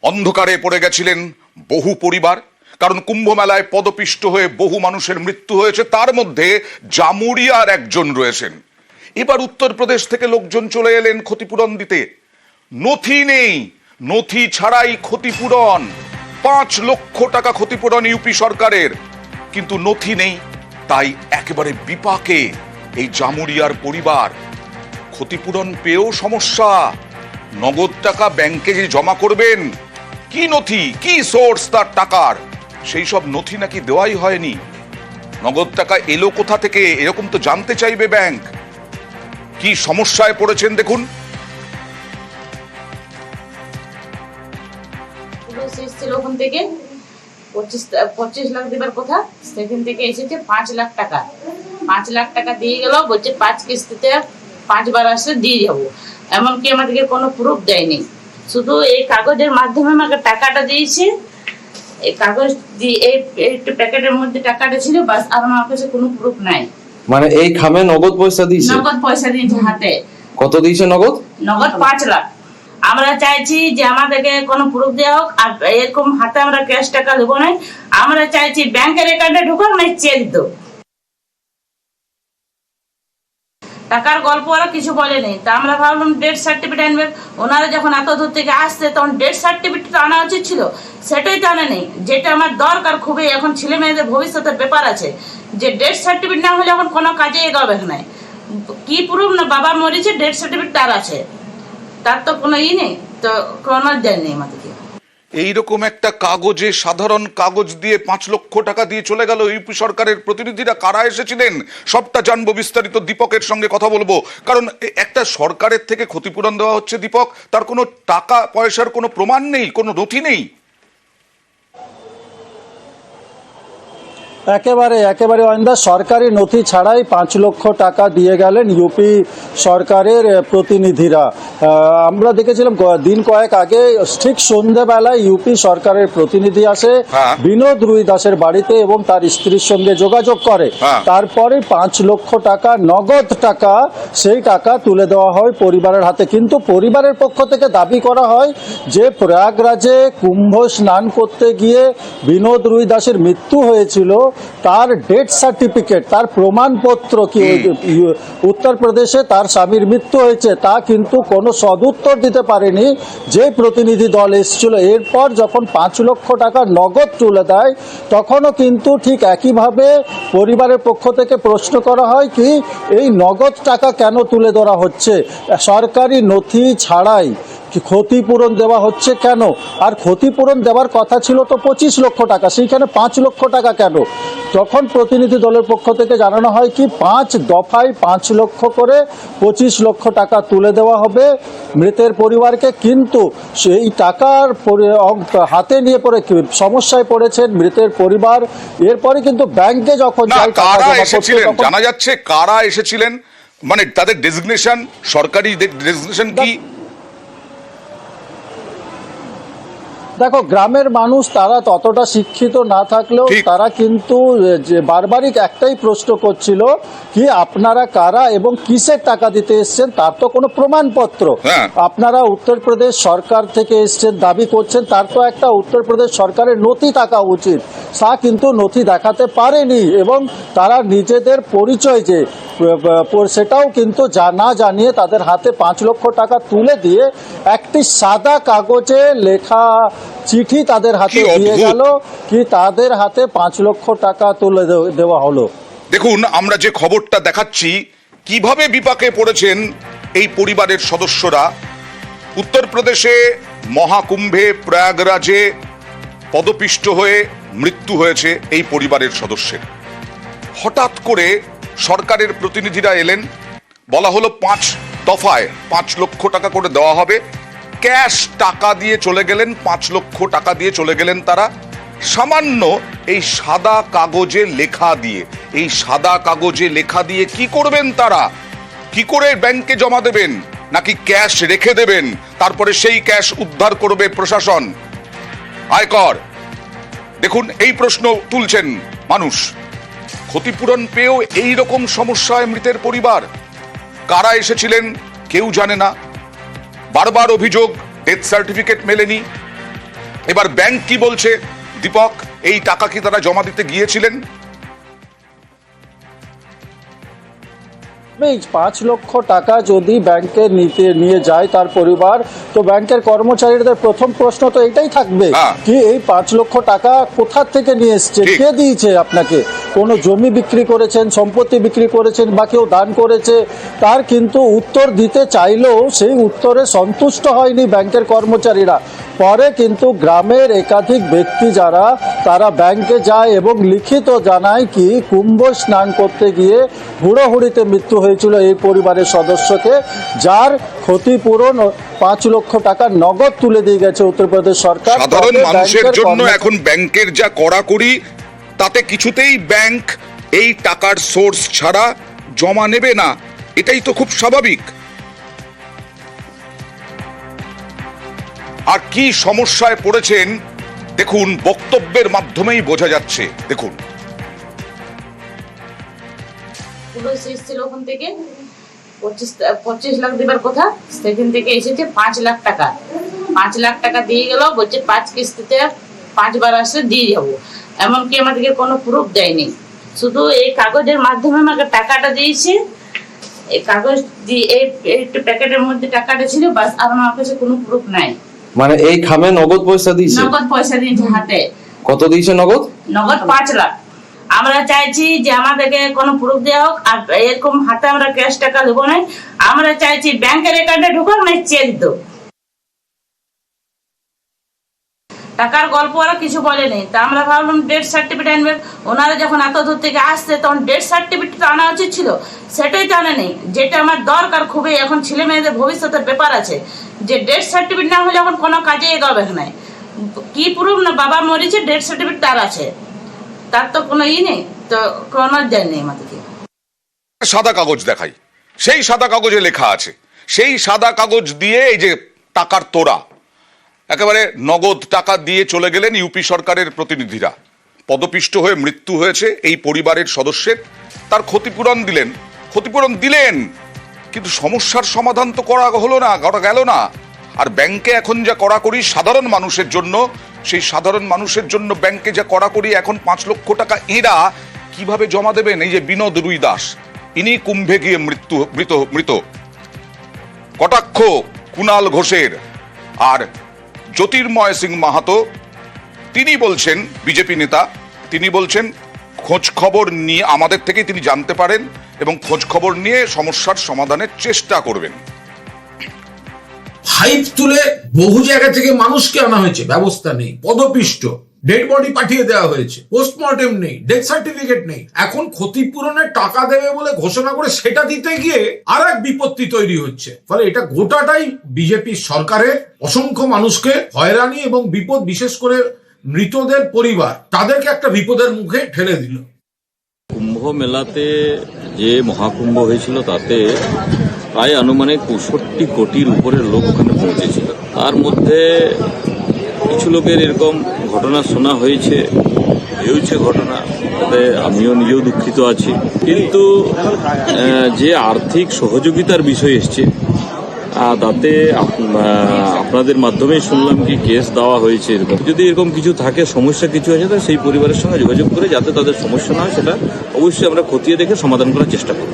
অন্ধকারে পড়ে গেছিলেন বহু পরিবার, কারণ কুম্ভ মেলায় পদপিষ্ট হয়ে বহু মানুষের মৃত্যু হয়েছে, তার মধ্যে জামুরিয়ার একজন রয়েছেন। এবার উত্তরপ্রদেশ থেকে লোকজন চলে এলেন ক্ষতিপূরণ দিতে। নথি নেই, নথি ছাড়াই ক্ষতিপূরণ, 5 লক্ষ টাকা ক্ষতিপূরণ ইউপি সরকারের, কিন্তু নথি নেই। তাই একেবারে বিপাকে এই জামুরিয়ার পরিবার। ক্ষতিপূরণ পেয়েও সমস্যা, নগদ টাকা ব্যাংকে যে জমা করবেন, কি নথি, কি সোর্স তার টাকার, সেই সব নথি নাকি দেওয়াই হয়নি। নগদ টাকা এলো কোথা থেকে, এরকম তো জানতে চাইবে ব্যাংক। কি সমস্যায় পড়েছেন দেখুন। ওখান থেকে 25 লাখ দেবার কথা, সেখান থেকে এসেছে 5 লাখ টাকা। 5 লাখ টাকা দিয়ে গেল, বলছে 5 কিস্তিতে 5 বার আসলে দিয়ে যাবো। এমনকি আমাদেরকে কোনো প্রুফ দেয়নি, শুধু এই কাগজের মাধ্যমে আমাকে টাকাটা দিয়েছে। এই কাগজ দিয়ে এই প্যাকেটের মধ্যে টাকাটা ছিল, বাস। আর আমার কাছে কোনো প্রুফ নাই। মানে এই খামে নগদ পয়সা দিয়েছে? নগদ পয়সা দিয়েছে হাতে। কত দিয়েছে নগদ? নগদ 5 লাখ। আমরা চাইছি যে আমাদেরকে কোনো প্রুফ দেওয়া হোক, আর এরকম হাতে আমরা ক্যাশ টাকা দেবো না। আমরা চাইছি ব্যাংকের অ্যাকাউন্টে ঢুকুক, না চেক দাও। টাকার গল্প ওরা কিছু বলেনি। তা আমরা ভাবলাম ডেথ সার্টিফিকেট আনবে। ওনারা যখন এত দূর থেকে আসছে, তখন ডেথ সার্টিফিকেট আনা উচিত ছিল, সেটাই তো আনেনি। যেটা আমার দরকার খুবই, এখন ছেলে মেয়েদের ভবিষ্যতের ব্যাপার আছে, যে ডেথ সার্টিফিকেট না হলে এখন কোনো কাজে এগোবে না। কি প্রুফ না বাবা মরেছে, ডেথ সার্টিফিকেট তার আছে, তার তো কোনো নেই, তো কোনো দেয়নি আমাদেরকে। এইরকম একটা কাগজে, সাধারণ কাগজ দিয়ে 5 লক্ষ টাকা দিয়ে চলে গেল ইউপি সরকারের প্রতিনিধিরা। কারা এসেছিলেন সবটা জানবো বিস্তারিত, দীপকের সঙ্গে কথা বলবো। কারণ একটা সরকারের থেকে ক্ষতিপূরণ দেওয়া হচ্ছে দীপক, তার কোনো টাকা পয়সার কোনো প্রমাণ নেই, কোনো নথি নেই। একেবারে অয়ন্দা, সরকারি নথি ছাড়াই 5 লক্ষ টাকা দিয়ে গেলেন ইউপি সরকারের প্রতিনিধিরা। আমরা দেখেছিলাম দিন কয়েক আগে ঠিক সন্ধ্যেবেলায় ইউপি সরকারের প্রতিনিধি আসে বিনোদ রুই দাসের বাড়িতে এবং তার স্ত্রীর সঙ্গে যোগাযোগ করে। তারপরে 5 লক্ষ টাকা নগদ টাকা, সেই টাকা তুলে দেওয়া হয় পরিবারের হাতে। কিন্তু পরিবারের পক্ষ থেকে দাবি করা হয় যে প্রয়াগরাজে কুম্ভ স্নান করতে গিয়ে বিনোদ রুই দাসের মৃত্যু হয়েছিল, তার ডেথ সার্টিফিকেট, তার প্রমাণপত্র কি উত্তরপ্রদেশে তার স্বামীর মৃত্যু হয়েছে, তা কিন্তু কোনো সদুত্তর দিতে পারেনি যে প্রতিনিধি দল এসেছিল। এরপর যখন 5 লক্ষ টাকা নগদ তুলে দেয়, তখনও কিন্তু ঠিক একইভাবে পরিবারের পক্ষ থেকে প্রশ্ন করা হয় কি এই নগদ টাকা কেন তুলে ধরা হচ্ছে, সরকারি নথি ছাড়াই ক্ষতিপূরণ দেওয়া হচ্ছে কেন? আর ক্ষতিপূরণ দেওয়ার কথা ছিল তো 25 লক্ষ টাকা, সেইখানে 5 লক্ষ টাকা কেন? তখন প্রতিনিধি দলের পক্ষ থেকে জানানো হয় কি 5 দফায় 5 লক্ষ করে 25 লক্ষ টাকা তুলে দেওয়া হবে মৃতের পরিবারকে। কিন্তু সেই টাকার হাতে নিয়ে পড়ে সমস্যায় পড়েছেন মৃতের পরিবার। এরপরে কিন্তু ব্যাংকে যখন জানা যাচ্ছে কারা এসেছিলেন, মানে তাদের ডেজিগনেশন, সরকারি ডেজিগনেশন কি? দেখো, গ্রামের মানুষ তারা ততটা শিক্ষিত না থাকলেও তারা কিন্তু বারবারই একটাই প্রশ্ন করছিল কি আপনারা কারা এবং কিসের টাকা দিতে এসছেন, তার তো কোনো প্রমাণপত্র। আপনারা উত্তরপ্রদেশ সরকার থেকে এসছেন, দাবি করছেন, তার তো একটা উত্তরপ্রদেশ সরকারের নথি থাকা উচিত, তা কিন্তু নথি দেখাতে পারেনি। এবং তারা নিজেদের পরিচয় যে সেটাও কিন্তু না জানিয়ে তাদের হাতে 5 লক্ষ টাকা তুলে দিয়ে একটি সাদা কাগজে লেখা চিঠি তাদের হাতে দিয়ে গেল কি তাদের হাতে 5 লক্ষ টাকা তুলে দেওয়া হলো। দেখুন, আমরা যে খবরটা দেখাচ্ছি, কিভাবে বিপাকে পড়েছেন এই পরিবারের সদস্যরা। উত্তরপ্রদেশে মহাকুম্ভে প্রয়াগরাজে পদপিষ্ট হয়ে মৃত্যু হয়েছে এই পরিবারের সদস্যের। হঠাৎ করে সরকারের প্রতিনিধিরা এলেন, বলা হলো 5 দফায় 5 লক্ষ টাকা করে দেওয়া হবে। ক্যাশ টাকা দিয়ে চলে গেলেন, 5 লক্ষ টাকা দিয়ে চলে গেলেন তারা, সামান্য এই সাদা কাগজে লেখা দিয়ে। এই সাদা কাগজে লেখা দিয়ে কি করবেন তারা? কি করে ব্যাংকে জমা দেবেন, নাকি ক্যাশ রেখে দেবেন, তারপরে সেই ক্যাশ উদ্ধার করবে প্রশাসন, আয়কর? দেখুন, এই প্রশ্ন তুলছেন মানুষ। ক্ষতিপূরণ পেয়েও এই রকম সমস্যায় মৃতের পরিবার। কারা এসেছিলেন কেউ জানে না। বারবার অভিযোগ ডেথ সার্টিফিকেট মেলেনি, এবার ব্যাংক কি বলছে দীপক, এই টাকা কি তারা জমা দিতে গিয়েছিলেন? এই 5 লক্ষ টাকা যদি ব্যাংকে নিয়ে যায় তার পরিবার, তো ব্যাংকের কর্মচারীদের প্রথম প্রশ্ন তো এটাই থাকবে কি এই 5 লক্ষ টাকা কোথা থেকে নিয়ে এসছে, কে দিয়েছে আপনাকে? কোনো জমি বিক্রি করেছেন, সম্পত্তি বিক্রি করেছেন, বা কেউ দান করেছে? তার কিন্তু উত্তর দিতে চাইলেও সেই উত্তরে সন্তুষ্ট হয়নি ব্যাংকের কর্মচারীরা। পরে কিন্তু গ্রামের একাধিক ব্যক্তি যারা তারা ব্যাংকে যায় এবং লিখিত জানায় কি কুম্ভ স্নান করতে গিয়ে হুড়োহুড়িতে মৃত্যু হয়েছিল এই পরিবারের সদস্যকে, যার ক্ষতিপূরণ 5 লক্ষ টাকা নগদ তুলে দিয়ে গেছে উত্তরপ্রদেশ সরকার। সাধারণ মানুষের জন্য এখন ব্যাংকের যা কড়াকড়ি, তাতে কিছুতেই ব্যাংক এই টাকার সোর্স ছাড়া জমা নেবে না, এটাই তো খুব স্বাভাবিক। আর কি সমস্যায় পড়েছেন দেখুন, বক্তব্যের মাধ্যমেই বোঝা যাচ্ছে। দেখুন, পুলিশ এসেছিল ওখান থেকে 25 লাখ দেবার কথা, সেখান থেকে এসেছে 5 লাখ টাকা। 5 লাখ টাকা দিয়ে গেল, বলছে 5 কিস্তিতে 5 বার আসলে দিয়ে যাবো। এমনকি আমাদেরকে কোনো প্রুফ দেয়নি, শুধু এই কাগজের মাধ্যমে আমাকে টাকাটা দিয়েছে। এই কাগজ দিয়ে এই প্যাকেটের মধ্যে টাকাটা ছিল, বাস। আর আমার কাছে কোনো প্রুফ নাই। মানে এই খামে নগদ পয়সা দিয়েছে? নগদ পয়সা দিয়েছে হাতে। কত দিয়েছে নগদ? নগদ 5 লাখ। আমরা চাইছি যে আমাদেরকে কোনো প্রুফ দেওয়া হোক, আর এরকম হাতে আমরা ক্যাশ টাকা দেবো না। আমরা চাইছি ব্যাংকের অ্যাকাউন্টে ঢুকুক, না চেক দো। টাকার গল্প ওরা কিছু বলেনি, তা আমরা ভাবলাম ডেথ সার্টিফিকেট আনবে। ওনারা যখন এত দূর থেকে আসছে তখন ডেথ সার্টিফিকেট আনা উচিত ছিল, সেটাই তো আনেনি। যেটা আমার দরকার খুবই, এখন ছেলে মেয়েদের ভবিষ্যতের ব্যাপার আছে, যে ডেথ সার্টিফিকেট না হলে এখন কোনো কাজে এগোবে না। কি প্রুফ না বাবা মরেছে, ডেথ সার্টিফিকেট তার আছে, তার তো কোনো নেই, তো কোনো দেয় নেই আমাদেরকে। সাদা কাগজ দেখাই, সেই সাদা কাগজে লেখা আছে, সেই সাদা কাগজ দিয়ে এই যে টাকার তোড়া, একেবারে নগদ টাকা দিয়ে চলে গেলেন ইউপি সরকারের প্রতিনিধিরা। পদপিষ্ট হয়ে মৃত্যু হয়েছে এই পরিবারের সদস্যের, তার ক্ষতিপূরণ দিলেন, কিন্তু সমস্যার সমাধান তো করা গেল না। আর ব্যাংকে এখন যা কড়াকড়ি সাধারণ মানুষের জন্য, সেই সাধারণ মানুষের জন্য ব্যাংকে যা কড়াকড়ি, এখন 5 লক্ষ টাকা এরা কিভাবে জমা দেবেন? এই যে বিনোদ রুই দাস, ইনি কুম্ভে গিয়ে মৃত। কটাক্ষ কুণাল ঘোষের আর জ্যোতির্ময় সিং মাহাতো, তিনি বলছেন, বিজেপি নেতা, তিনি বলছেন খোঁজ খবর নিয়ে আমাদের থেকে তিনি জানতে পারেন এবং খোঁজ খবর নিয়ে সমস্যার সমাধানের চেষ্টা করবেন। হাইপ তুলে বহু জায়গা থেকে মানুষকে আনা হয়েছে, ব্যবস্থা নেই, পদপিষ্ট, ডেড বডি পাঠিয়ে দেওয়া হয়েছে, পোস্টমর্টেম নেই, ডেথ সার্টিফিকেট নেই। এখন ক্ষতিপূরণের টাকা দেবে বলে ঘোষণা করে সেটা দিতে গিয়ে আর এক বিপত্তি তৈরি হচ্ছে। ফলে এটা গোটাটাই বিজেপি সরকারের অসংখ্য মানুষকে হয়রানি এবং বিপদ, বিশেষ করে মৃতদের পরিবার, তাদেরকে একটা বিপদের মুখে ঠেলে দিল। কুম্ভ মেলাতে যে মহাকুম্ভ হয়েছিল তাতে প্রায় আনুমানিক 65 কোটির উপরের লোক ওখানে পৌঁছেছিল। তার মধ্যে কিছু লোকের এরকম ঘটনা শোনা হয়েছে ঘটনা, তাতে আমিও নিজেও দুঃখিত আছি। কিন্তু যে আর্থিক সহযোগিতার বিষয় এসছে তাতে আপনাদের মাধ্যমেই শুনলাম কি কেস দেওয়া হয়েছে। এরকম যদি এরকম কিছু থাকে, সমস্যা কিছু আছে, তাহলে সেই পরিবারের সঙ্গে যোগাযোগ করে যাতে তাদের সমস্যা না হয় সেটা অবশ্যই আমরা খতিয়ে দেখে সমাধান করার চেষ্টা করব।